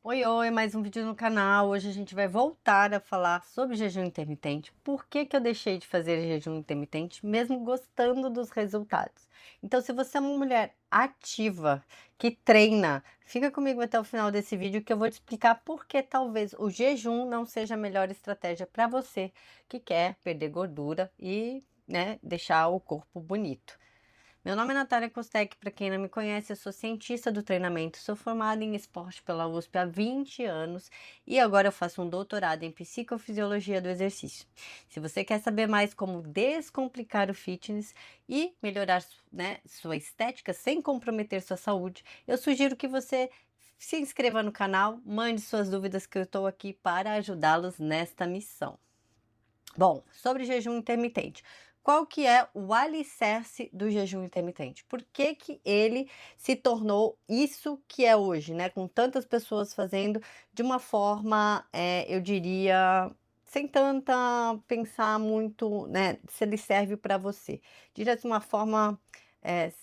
Oi, oi, mais um vídeo no canal. Hoje a gente vai voltar a falar sobre jejum intermitente. Por que que eu deixei de fazer jejum intermitente, mesmo gostando dos resultados? Então, se você é uma mulher ativa, que treina, fica comigo até o final desse vídeo que eu vou te explicar por que talvez o jejum não seja a melhor estratégia para você que quer perder gordura e, deixar o corpo bonito. Meu nome é Natália Costec, para quem não me conhece, eu sou cientista do treinamento, sou formada em esporte pela USP há 20 anos e agora eu faço um doutorado em psicofisiologia do exercício. Se você quer saber mais como descomplicar o fitness e melhorar, sua estética sem comprometer sua saúde, eu sugiro que você se inscreva no canal, mande suas dúvidas que eu estou aqui para ajudá-los nesta missão. Bom, sobre jejum intermitente. Qual que é o alicerce do jejum intermitente? Por que que ele se tornou isso que é hoje, né? Com tantas pessoas fazendo de uma forma, eu diria, sem tanta pensar muito, né? Se ele serve para você. Diria de uma forma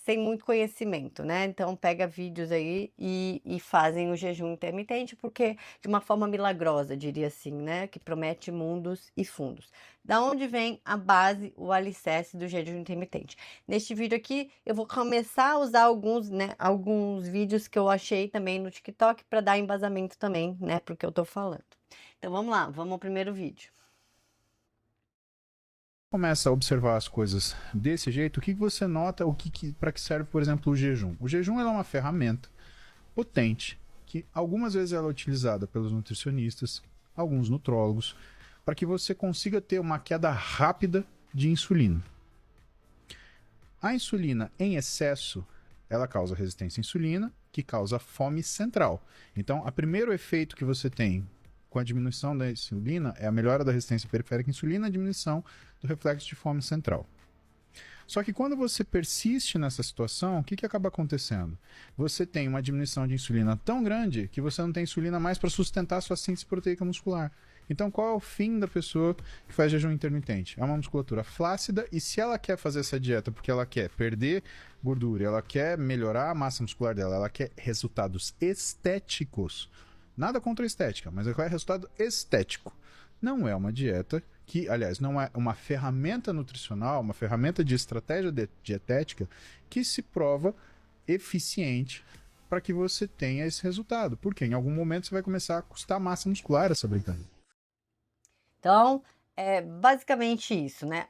sem muito conhecimento, né? Então pega vídeos aí e fazem o jejum intermitente, porque de uma forma milagrosa, diria assim, né? Que promete mundos e fundos. Da onde vem a base, o alicerce do jejum intermitente? Neste vídeo aqui, eu vou começar a usar alguns vídeos que eu achei também no TikTok para dar embasamento também, né, pro que eu tô falando. Então vamos lá, vamos ao primeiro vídeo. Começa a observar as coisas desse jeito, o que você nota, para que serve, por exemplo, o jejum? O jejum é uma ferramenta potente que algumas vezes ela é utilizada pelos nutricionistas, alguns nutrólogos, para que você consiga ter uma queda rápida de insulina. A insulina em excesso, ela causa resistência à insulina, que causa fome central. Então, o primeiro efeito que você tem com a diminuição da insulina é a melhora da resistência periférica à insulina e a diminuição do reflexo de fome central. Só que quando você persiste nessa situação, o que acaba acontecendo? Você tem uma diminuição de insulina tão grande que você não tem insulina mais para sustentar a sua síntese proteica muscular. Então, qual é o fim da pessoa que faz jejum intermitente? É uma musculatura flácida, e se ela quer fazer essa dieta porque ela quer perder gordura, ela quer melhorar a massa muscular dela, ela quer resultados estéticos, nada contra a estética, mas qual é o resultado estético? Não é uma dieta que, aliás, não é uma ferramenta nutricional, uma ferramenta de estratégia dietética que se prova eficiente para que você tenha esse resultado. Porque em algum momento você vai começar a custar massa muscular essa brincadeira. Então, é basicamente isso, né?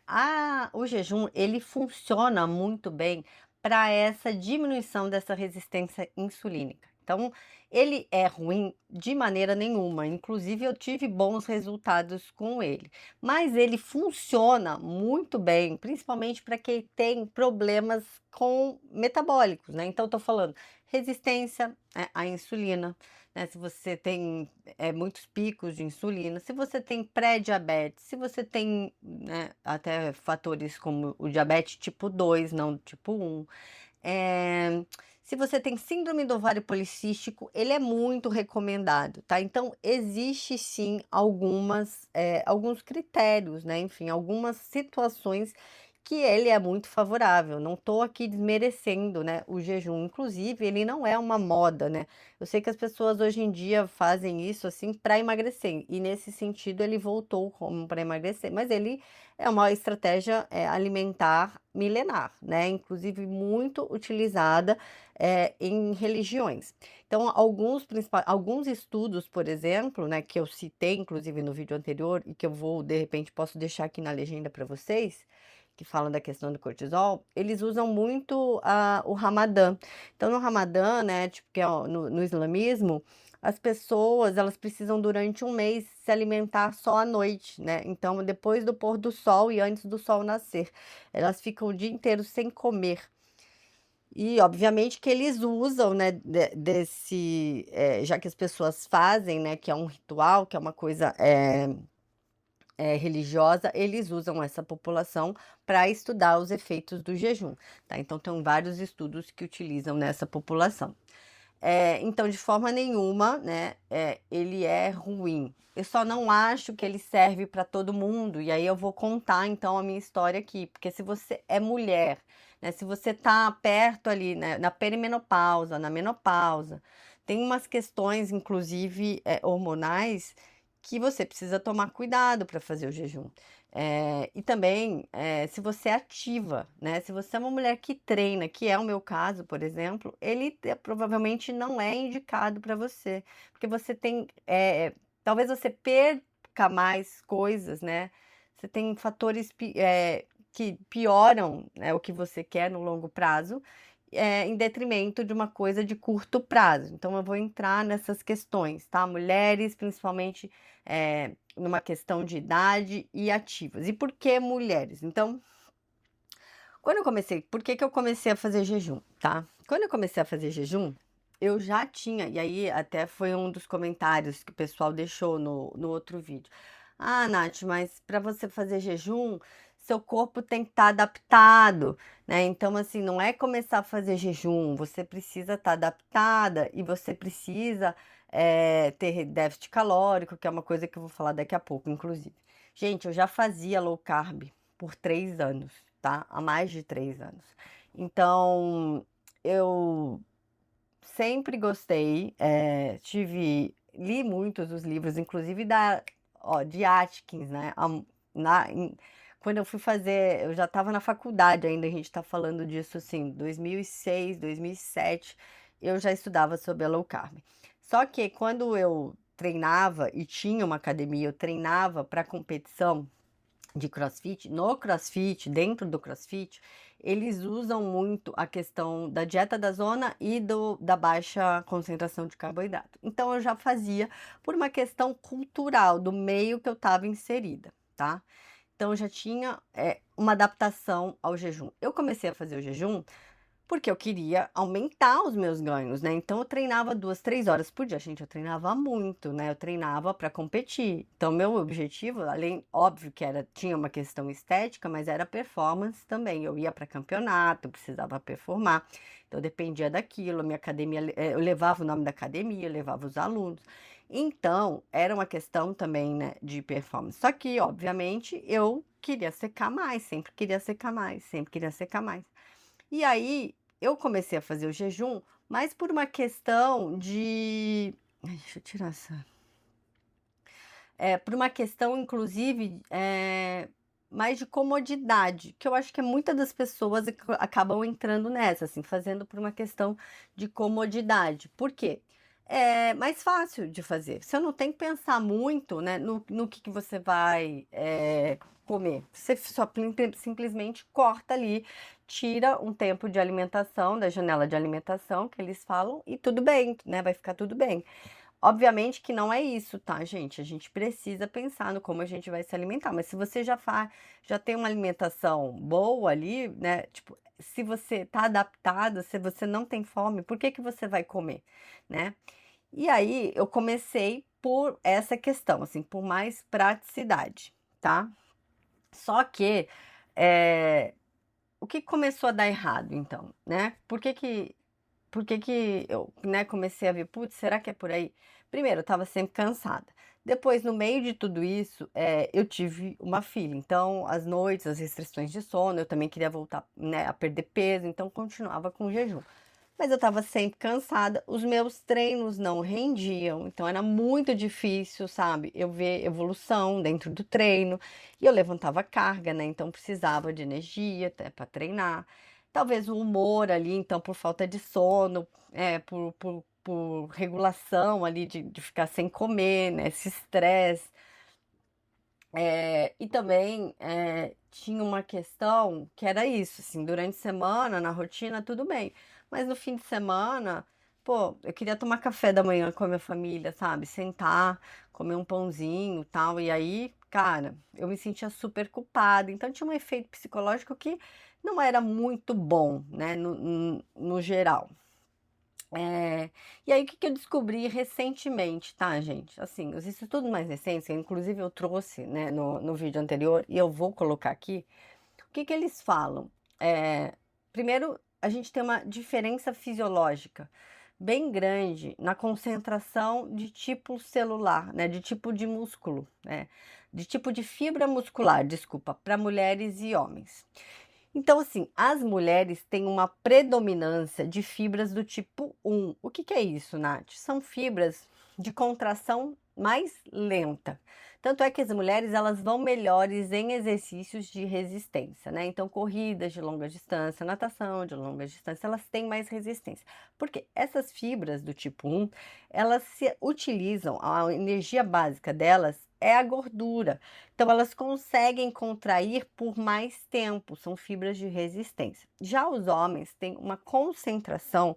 O jejum, ele funciona muito bem para essa diminuição dessa resistência insulínica. Então, ele é ruim de maneira nenhuma. Inclusive, eu tive bons resultados com ele. Mas ele funciona muito bem, principalmente para quem tem problemas com metabólicos, né? Então, estou falando resistência à insulina, né? Se você tem muitos picos de insulina, se você tem pré-diabetes, se você tem, né, até fatores como o diabetes tipo 2, não tipo 1, se você tem síndrome do ovário policístico, ele é muito recomendado, tá? Então, existe sim alguns critérios, né? Enfim, algumas situações que ele é muito favorável. Não estou aqui desmerecendo, né, o jejum. Inclusive, ele não é uma moda, né? Eu sei que as pessoas hoje em dia fazem isso assim para emagrecer, e nesse sentido ele voltou como para emagrecer, mas ele é uma estratégia alimentar milenar, né? Inclusive muito utilizada em religiões. Então, alguns estudos, por exemplo, né, que eu citei, inclusive no vídeo anterior, e que eu vou, de repente, posso deixar aqui na legenda para vocês, que falam da questão do cortisol, eles usam muito o Ramadã. Então, no Ramadã, né, tipo, que é no islamismo, as pessoas, elas precisam durante um mês se alimentar só à noite, né? Então, depois do pôr do sol e antes do sol nascer, elas ficam o dia inteiro sem comer. E obviamente que eles usam, né, já que as pessoas fazem, né, que é um ritual, que é uma coisa religiosa, eles usam essa população para estudar os efeitos do jejum, tá? Então, tem vários estudos que utilizam nessa população. Então, de forma nenhuma, né, ele é ruim. Eu só não acho que ele serve para todo mundo. E aí eu vou contar então a minha história aqui, porque se você é mulher, né, se você tá perto ali, né, na perimenopausa, na menopausa, tem umas questões, inclusive, hormonais, que você precisa tomar cuidado para fazer o jejum. E também, se você é ativa, né? Se você é uma mulher que treina, que é o meu caso, por exemplo, ele provavelmente não é indicado para você, porque você tem, talvez você perca mais coisas, né? Você tem fatores que pioram, né, o que você quer no longo prazo, em detrimento de uma coisa de curto prazo. Então, eu vou entrar nessas questões, tá? Mulheres, principalmente, numa questão de idade e ativas. E por que mulheres? Então, quando eu comecei, por que que eu comecei a fazer jejum, tá? Quando eu comecei a fazer jejum, eu já tinha, e aí até foi um dos comentários que o pessoal deixou no outro vídeo. Ah, Nath, mas para você fazer jejum, seu corpo tem que estar adaptado, né? Então, assim, não é começar a fazer jejum, você precisa estar adaptada e você precisa ter déficit calórico, que é uma coisa que eu vou falar daqui a pouco, inclusive. Gente, eu já fazia low carb por 3 anos, tá? Há mais de 3 anos. Então, eu sempre gostei, li muitos dos livros, inclusive de Atkins, né? Quando eu fui fazer, eu já estava na faculdade ainda, a gente está falando disso assim, 2006, 2007, eu já estudava sobre a low carb. Só que quando eu treinava e tinha uma academia, eu treinava para competição de CrossFit, no CrossFit, dentro do CrossFit, eles usam muito a questão da dieta da zona e da baixa concentração de carboidrato. Então eu já fazia por uma questão cultural do meio que eu estava inserida, tá? Então eu já tinha uma adaptação ao jejum. Eu comecei a fazer o jejum porque eu queria aumentar os meus ganhos, né? Então eu treinava 2, 3 horas por dia. Gente, eu treinava muito, né? Eu treinava para competir. Então, meu objetivo, além, óbvio que tinha uma questão estética, mas era performance também. Eu ia para campeonato, eu precisava performar. Então, dependia daquilo. A minha academia, eu levava o nome da academia, eu levava os alunos. Então, era uma questão também, né, de performance. Só que, obviamente, eu queria secar mais, sempre queria secar mais, sempre queria secar mais. E aí, eu comecei a fazer o jejum, mas por uma questão de. Ai, deixa eu tirar essa. Por uma questão, inclusive, mais de comodidade, que eu acho que muitas das pessoas acabam entrando nessa, assim, fazendo por uma questão de comodidade. Por quê? É mais fácil de fazer. Você não tem que pensar muito, né, no que você vai comer. Você só simplesmente corta ali, tira um tempo de alimentação, da janela de alimentação que eles falam, e tudo bem, né? Vai ficar tudo bem. Obviamente que não é isso, tá, gente? A gente precisa pensar no como a gente vai se alimentar. Mas se você já tem uma alimentação boa ali, né? Tipo, se você tá adaptado, se você não tem fome, por que que você vai comer, né? E aí eu comecei por essa questão, assim, por mais praticidade, tá? Só que o que começou a dar errado, então, né? Por que que eu, né, comecei a ver, putz, será que é por aí? Primeiro, eu estava sempre cansada. Depois, no meio de tudo isso, eu tive uma filha. Então, as noites, as restrições de sono, eu também queria voltar, né, a perder peso, então continuava com o jejum. Mas eu estava sempre cansada, os meus treinos não rendiam, então era muito difícil, sabe? Eu ver evolução dentro do treino, e eu levantava carga, né? Então precisava de energia até para treinar. Talvez o humor ali, então, por falta de sono, por regulação ali de ficar sem comer, né? Esse estresse. E também tinha uma questão que era isso, assim, durante a semana, na rotina, tudo bem. Mas no fim de semana, pô, eu queria tomar café da manhã com a minha família, sabe? Sentar, comer um pãozinho, tal. E aí, cara, eu me sentia super culpada. Então tinha um efeito psicológico que não era muito bom, né, no geral. E aí, o que que eu descobri recentemente, tá, gente? Assim, os estudos mais recentes, que inclusive eu trouxe, né, no vídeo anterior, e eu vou colocar aqui, o que que eles falam? Primeiro, a gente tem uma diferença fisiológica bem grande na concentração de tipo celular, né, de tipo de músculo, né, de tipo de fibra muscular, desculpa, para mulheres e homens. Então, assim, as mulheres têm uma predominância de fibras do tipo 1. O que que é isso, Nath? São fibras de contração mais lenta. Tanto é que as mulheres elas vão melhores em exercícios de resistência, né? Então, corridas de longa distância, natação de longa distância, elas têm mais resistência. Porque essas fibras do tipo 1, elas se utilizam, a energia básica delas é a gordura. Então, elas conseguem contrair por mais tempo, são fibras de resistência. Já os homens têm uma concentração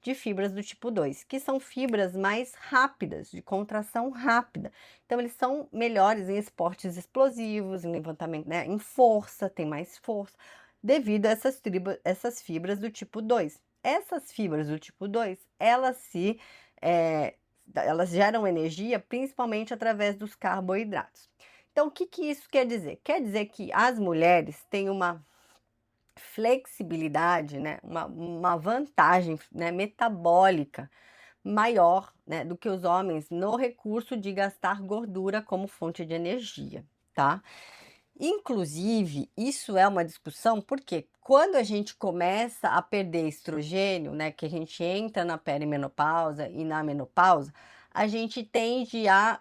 de fibras do tipo 2, que são fibras mais rápidas, de contração rápida. Então, eles são melhores em esportes explosivos, em levantamento, né, em força, tem mais força, devido a essas fibras do tipo 2. Essas fibras do tipo 2, eh, elas geram energia principalmente através dos carboidratos. Então, o que que isso quer dizer? Quer dizer que as mulheres têm uma flexibilidade, né, uma vantagem, né, metabólica maior, né, do que os homens no recurso de gastar gordura como fonte de energia, tá? Inclusive, isso é uma discussão, porque quando a gente começa a perder estrogênio, né, que a gente entra na perimenopausa e na menopausa, a gente tende a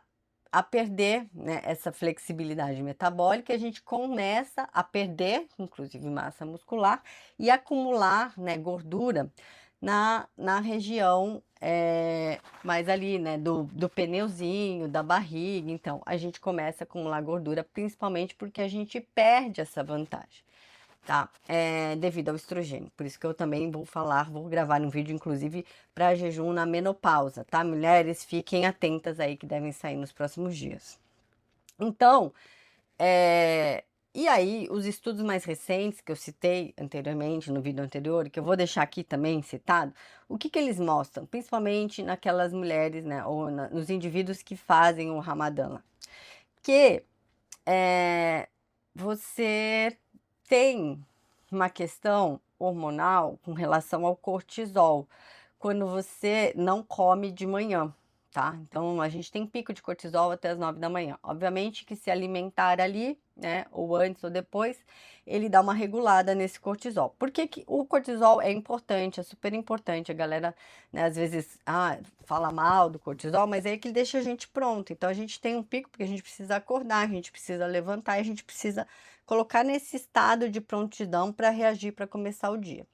perder, né, essa flexibilidade metabólica, a gente começa a perder, inclusive massa muscular, e acumular, né, gordura na região mais ali, né, do pneuzinho, da barriga. Então, a gente começa a acumular gordura, principalmente porque a gente perde essa vantagem, tá? Devido ao estrogênio. Por isso que eu também vou gravar um vídeo, inclusive, para jejum na menopausa, tá? Mulheres, fiquem atentas aí que devem sair nos próximos dias. Então, e aí, os estudos mais recentes que eu citei anteriormente, no vídeo anterior, e que eu vou deixar aqui também citado, o que que eles mostram? Principalmente naquelas mulheres, né, ou nos indivíduos que fazem o Ramadã lá, que você tem uma questão hormonal com relação ao cortisol, quando você não come de manhã, tá? Então, a gente tem pico de cortisol até as 9 da manhã. Obviamente que se alimentar ali, né, ou antes ou depois, ele dá uma regulada nesse cortisol. Por que que o cortisol é importante, é super importante? A galera, né, às vezes, fala mal do cortisol, mas é que ele deixa a gente pronto. Então, a gente tem um pico porque a gente precisa acordar, a gente precisa levantar, a gente precisa colocar nesse estado de prontidão para reagir, para começar o dia.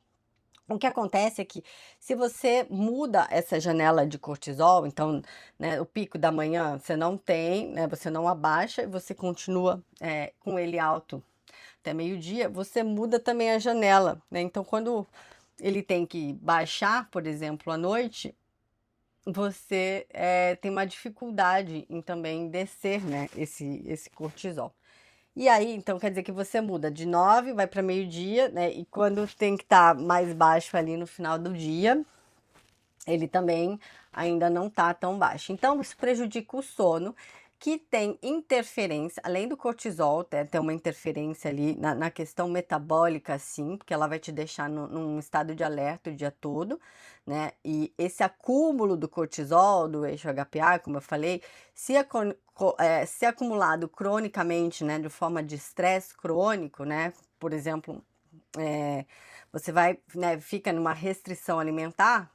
O que acontece é que se você muda essa janela de cortisol, então, né, o pico da manhã você não tem, né, você não abaixa e você continua com ele alto até meio-dia, você muda também a janela, né? Então, quando ele tem que baixar, por exemplo, à noite, você tem uma dificuldade em também descer, né, esse cortisol. E aí, então, quer dizer que você muda de 9, vai para meio-dia, né? E quando tem que estar mais baixo ali no final do dia, ele também ainda não está tão baixo. Então, isso prejudica o sono, que tem interferência, além do cortisol, tem uma interferência ali na questão metabólica, sim, porque ela vai te deixar num estado de alerta o dia todo, né? E esse acúmulo do cortisol, do eixo HPA, como eu falei, se acumulado cronicamente, né, de forma de estresse crônico, né? Por exemplo, você vai, né, fica numa restrição alimentar,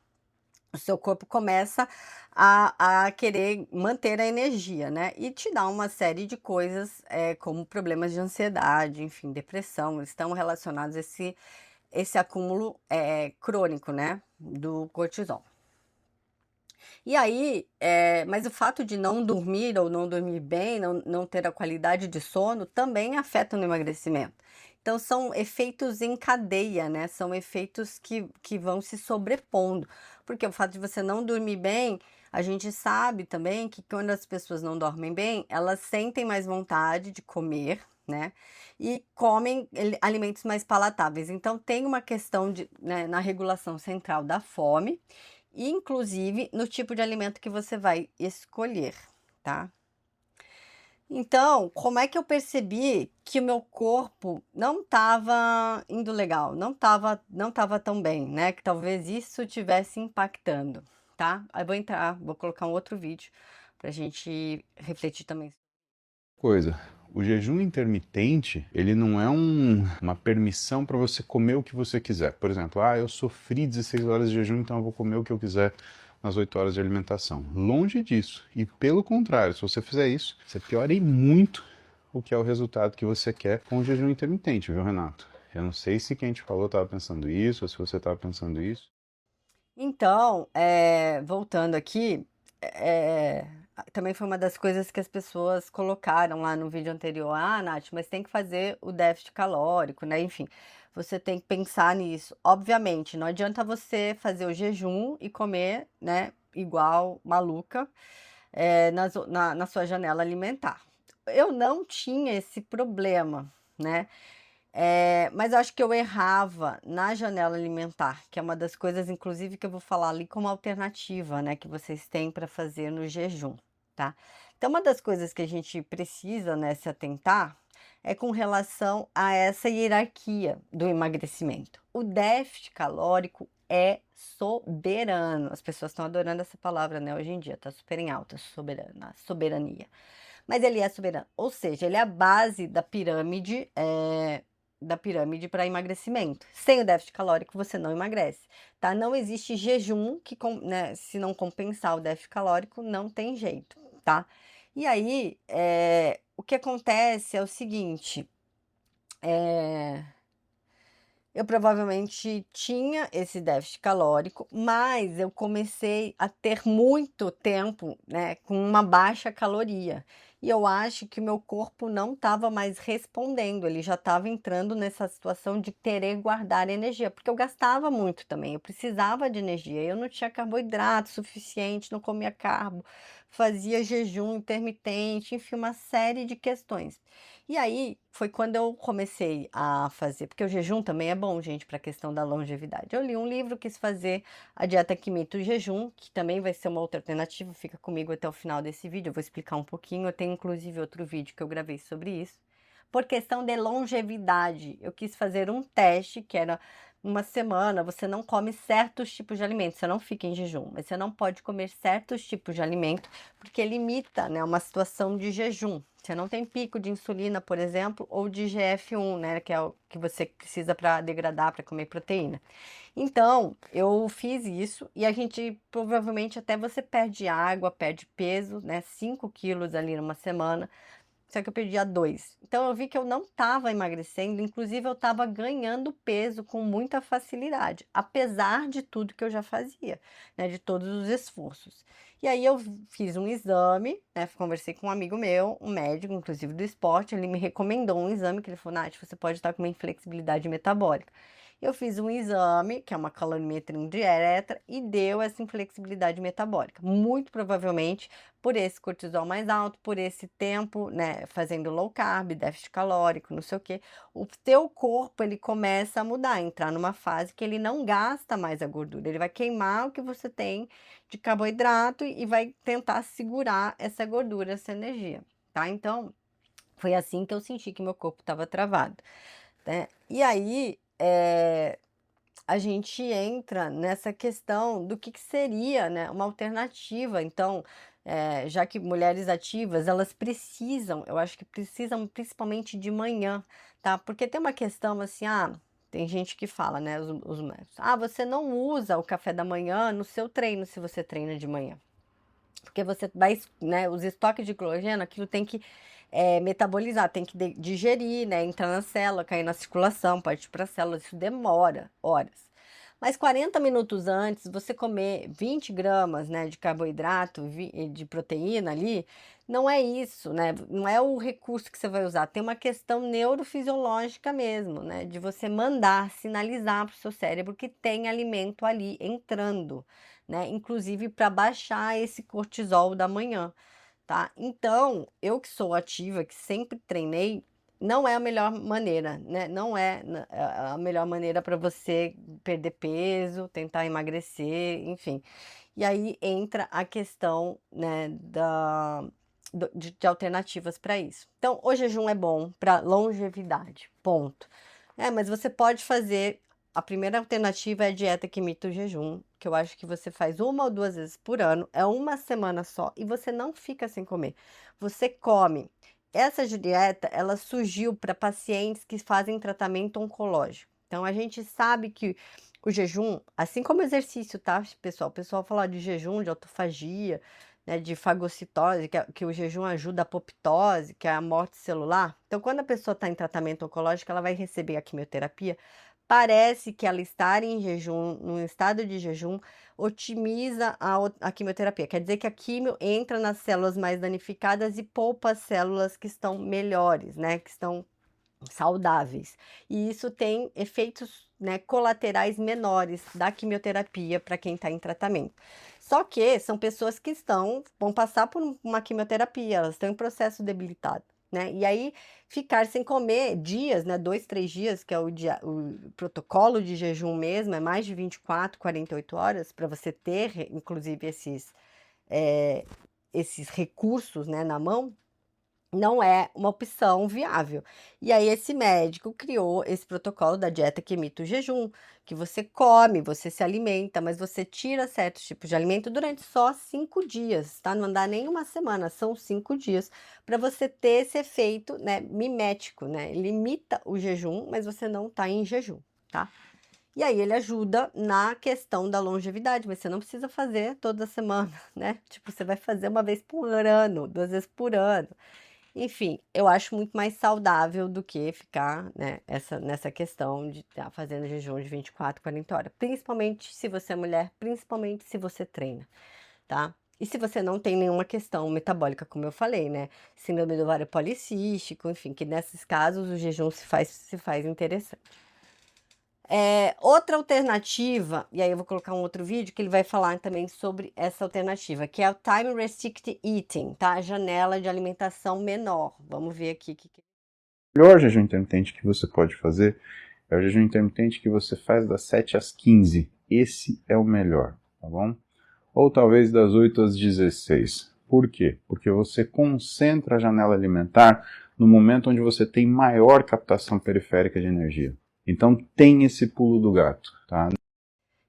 o seu corpo começa a querer manter a energia, né? E te dá uma série de coisas, como problemas de ansiedade, enfim, depressão, eles estão relacionados a esse acúmulo crônico, né? Do cortisol. E aí, mas o fato de não dormir ou não dormir bem, não ter a qualidade de sono, também afeta no emagrecimento. Então, são efeitos em cadeia, né? São efeitos que vão se sobrepondo. Porque o fato de você não dormir bem, a gente sabe também que quando as pessoas não dormem bem, elas sentem mais vontade de comer, né? E comem alimentos mais palatáveis. Então, tem uma questão né, na regulação central da fome, inclusive no tipo de alimento que você vai escolher, tá? Então, como é que eu percebi que o meu corpo não estava indo legal, não tava tão bem, né? Que talvez isso estivesse impactando, tá? Aí vou colocar um outro vídeo pra gente refletir também. Coisa. O jejum intermitente, ele não é uma permissão para você comer o que você quiser. Por exemplo, eu sofri 16 horas de jejum, então eu vou comer o que eu quiser nas 8 horas de alimentação. Longe disso. E pelo contrário, se você fizer isso, você piora e muito o que é o resultado que você quer com o jejum intermitente, viu, Renato? Eu não sei se quem te falou estava pensando isso, ou se você estava pensando isso. Então, voltando aqui, eh, também foi uma das coisas que as pessoas colocaram lá no vídeo anterior. Ah, Nath, mas tem que fazer o déficit calórico, né? Enfim, você tem que pensar nisso. Obviamente, não adianta você fazer o jejum e comer, né, igual maluca, na sua janela alimentar. Eu não tinha esse problema, né? Mas eu acho que eu errava na janela alimentar, que é uma das coisas, inclusive, que eu vou falar ali como alternativa, né, que vocês têm para fazer no jejum, tá? Então, uma das coisas que a gente precisa, né, se atentar é com relação a essa hierarquia do emagrecimento. O déficit calórico é soberano. As pessoas estão adorando essa palavra, né, hoje em dia, tá super em alta, soberana, soberania. Mas ele é soberano, ou seja, ele é a base da pirâmide para emagrecimento. Sem o déficit calórico, você não emagrece, tá? Não existe jejum que, né, se não compensar o déficit calórico, não tem jeito, tá? E aí, o que acontece é o seguinte, eu provavelmente tinha esse déficit calórico, mas eu comecei a ter muito tempo, né, com uma baixa caloria. E eu acho que o meu corpo não estava mais respondendo, ele já estava entrando nessa situação de querer guardar energia, porque eu gastava muito também, eu precisava de energia, eu não tinha carboidrato suficiente, não comia carbo, fazia jejum intermitente, enfim, uma série de questões. E aí foi quando eu comecei a fazer, porque o jejum também é bom, gente, para a questão da longevidade. Eu li um livro, quis fazer a dieta que imita o jejum, que também vai ser uma outra alternativa. Fica comigo até o final desse vídeo, eu vou explicar um pouquinho. Eu tenho inclusive outro vídeo que eu gravei sobre isso. Por questão de longevidade, eu quis fazer um teste que era uma semana, você não come certos tipos de alimentos, você não fica em jejum, mas você não pode comer certos tipos de alimento, porque limita, né, uma situação de jejum. Você não tem pico de insulina, por exemplo, ou de IGF-1, né, que é o que você precisa para degradar, para comer proteína. Então, eu fiz isso e a gente provavelmente até você perde água, perde peso, né, 5 quilos ali numa semana. Só que eu perdia 2. Então eu vi que eu não estava emagrecendo, inclusive eu estava ganhando peso com muita facilidade, apesar de tudo que eu já fazia, né, de todos os esforços. E aí eu fiz um exame, né, conversei com um amigo meu, um médico, inclusive do esporte, ele me recomendou um exame que ele falou, Nath, você pode estar com uma inflexibilidade metabólica. Eu fiz um exame, que é uma calorimetria indireta, e deu essa inflexibilidade metabólica. Muito provavelmente por esse cortisol mais alto, por esse tempo, né, fazendo low carb, déficit calórico, não sei o quê, o teu corpo ele começa a mudar, entrar numa fase que ele não gasta mais a gordura, ele vai queimar o que você tem de carboidrato e vai tentar segurar essa gordura, essa energia, tá? Então, foi assim que eu senti que meu corpo estava travado, né? E aí, a gente entra nessa questão do que seria, né, uma alternativa. Então, já que mulheres ativas, elas precisam, eu acho que precisam principalmente de manhã, tá? Porque tem uma questão assim, tem gente que fala, né, os médicos, você não usa o café da manhã no seu treino se você treina de manhã. Porque você vai, né, os estoques de glicogênio, aquilo tem que metabolizar, tem que digerir, né, entrar na célula, cair na circulação, partir para a célula, isso demora horas. Mas 40 minutos antes, você comer 20 gramas, né, de carboidrato, de proteína ali, não é isso, né? Não é o recurso que você vai usar. Tem uma questão neurofisiológica mesmo, né? De você mandar, sinalizar para o seu cérebro que tem alimento ali entrando, né? Inclusive para baixar esse cortisol da manhã, tá? Então, eu que sou ativa, que sempre treinei, não é a melhor maneira, né? Não é a melhor maneira para você perder peso, tentar emagrecer, enfim. E aí entra a questão, né, de alternativas para isso. Então, o jejum é bom para longevidade, ponto. Mas você pode fazer. A primeira alternativa é a dieta que imita o jejum, que eu acho que você faz 1 ou 2 vezes por ano, é uma semana só e você não fica sem comer. Você come essa dieta, ela surgiu para pacientes que fazem tratamento oncológico. Então, a gente sabe que o jejum, assim como o exercício, tá, pessoal? O pessoal fala de jejum, de autofagia, né, de fagocitose, que o jejum ajuda a apoptose, que é a morte celular. Então, quando a pessoa está em tratamento oncológico, ela vai receber a quimioterapia. Parece que ela estar em jejum, num estado de jejum, otimiza a quimioterapia. Quer dizer que a químio entra nas células mais danificadas e poupa as células que estão melhores, né, que estão saudáveis. E isso tem efeitos, né, colaterais menores da quimioterapia para quem está em tratamento. Só que são pessoas que vão passar por uma quimioterapia, elas estão em processo debilitado, né? E aí ficar sem comer dias, né, 2, 3 dias, que é o protocolo de jejum mesmo, é mais de 24, 48 horas para você ter, inclusive, eh, esses recursos, né, na mão, não é uma opção viável. E aí esse médico criou esse protocolo da dieta que imita o jejum, que você come, você se alimenta, mas você tira certos tipos de alimento durante só 5 dias, tá? Não dá nem uma semana, são 5 dias, para você ter esse efeito, né, mimético, né? Ele imita o jejum, mas você não tá em jejum, tá? E aí ele ajuda na questão da longevidade, mas você não precisa fazer toda semana, né? Tipo, você vai fazer uma vez por ano, 2 vezes por ano. Enfim, eu acho muito mais saudável do que ficar, né, nessa questão de estar fazendo jejum de 24, 40 horas. Principalmente se você é mulher, principalmente se você treina, tá? E se você não tem nenhuma questão metabólica, como eu falei, né? Síndrome do ovário policístico, enfim, que nesses casos o jejum se faz interessante. Outra alternativa, e aí eu vou colocar um outro vídeo que ele vai falar também sobre essa alternativa, que é o Time Restricted Eating, tá? A janela de alimentação menor. Vamos ver aqui. O melhor jejum intermitente que você pode fazer é o jejum intermitente que você faz das 7 às 15. Esse é o melhor, tá bom? Ou talvez das 8 às 16. Por quê? Porque você concentra a janela alimentar no momento onde você tem maior captação periférica de energia. Então tem esse pulo do gato, tá?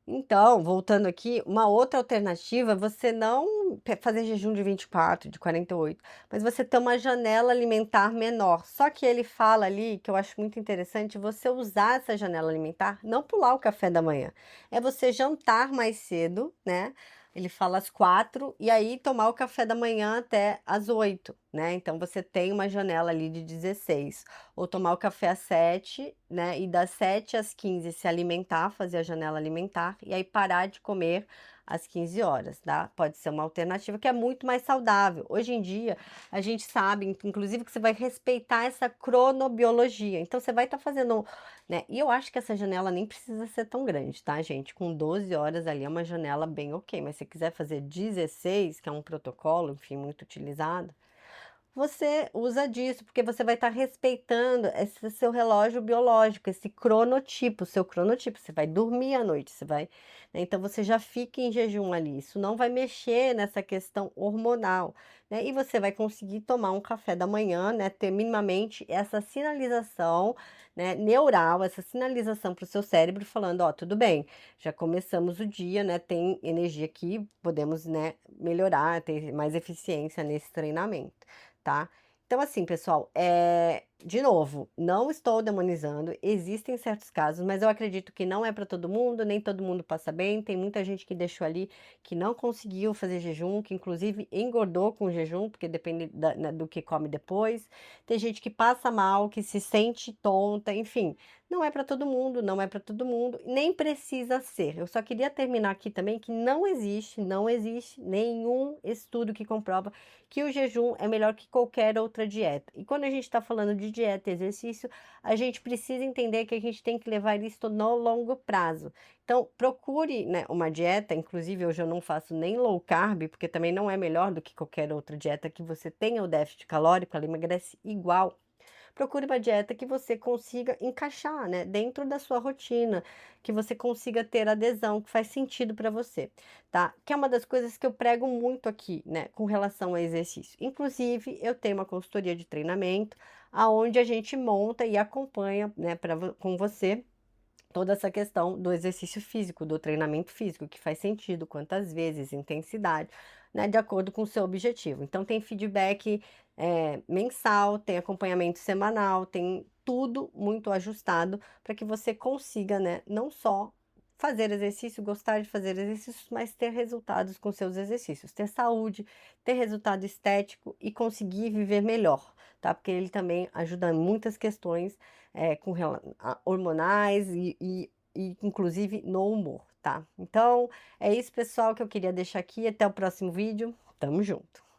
Então, voltando aqui, uma outra alternativa é você não fazer jejum de 24, de 48, mas você ter uma janela alimentar menor. Só que ele fala ali, que eu acho muito interessante, você usar essa janela alimentar, não pular o café da manhã. É você jantar mais cedo, né? Ele fala às 4 e aí tomar o café da manhã até às 8, né? Então você tem uma janela ali de 16. Ou tomar o café às 7, né? E das 7 às 15 se alimentar, fazer a janela alimentar, e aí parar de comer às 15 horas, tá? Pode ser uma alternativa que é muito mais saudável. Hoje em dia, a gente sabe, inclusive, que você vai respeitar essa cronobiologia. Então, você vai estar fazendo, né? E eu acho que essa janela nem precisa ser tão grande, tá, gente? Com 12 horas ali é uma janela bem ok. Mas se você quiser fazer 16, que é um protocolo, enfim, muito utilizado, você usa disso, porque você vai estar respeitando esse seu relógio biológico, esse cronotipo, seu cronotipo. Você vai dormir à noite, você vai, né? Então você já fica em jejum ali. Isso não vai mexer nessa questão hormonal, né? E você vai conseguir tomar um café da manhã, né? Ter minimamente essa sinalização, né, neural, essa sinalização para o seu cérebro falando, ó, tudo bem, já começamos o dia, né? Tem energia aqui, podemos, né, melhorar, ter mais eficiência nesse treinamento, tá? Então, assim, pessoal, de novo, não estou demonizando, existem certos casos, mas eu acredito que não é para todo mundo, nem todo mundo passa bem. Tem muita gente que deixou ali que não conseguiu fazer jejum, que inclusive engordou com o jejum, porque depende né, do que come depois. Tem gente que passa mal, que se sente tonta, enfim, não é para todo mundo, não é para todo mundo, nem precisa ser. Eu só queria terminar aqui também que não existe nenhum estudo que comprova que o jejum é melhor que qualquer outra dieta. E quando a gente está falando de dieta e exercício, a gente precisa entender que a gente tem que levar isso no longo prazo. Então, procure, né, uma dieta, inclusive hoje eu não faço nem low carb, porque também não é melhor do que qualquer outra dieta que você tenha o déficit calórico, ela emagrece igual. Procure uma dieta que você consiga encaixar, né, dentro da sua rotina, que você consiga ter adesão, que faz sentido para você, tá? Que é uma das coisas que eu prego muito aqui, né, com relação ao exercício. Inclusive, eu tenho uma consultoria de treinamento, aonde a gente monta e acompanha, né, com você toda essa questão do exercício físico, do treinamento físico, que faz sentido, quantas vezes, intensidade. né, de acordo com o seu objetivo. Então tem feedback mensal, tem acompanhamento semanal, tem tudo muito ajustado para que você consiga, né, não só fazer exercício, gostar de fazer exercícios, mas ter resultados com seus exercícios, ter saúde, ter resultado estético e conseguir viver melhor, tá? Porque ele também ajuda em muitas questões hormonais e inclusive no humor, tá? Então é isso, pessoal, que eu queria deixar aqui. Até o próximo vídeo. Tamo junto!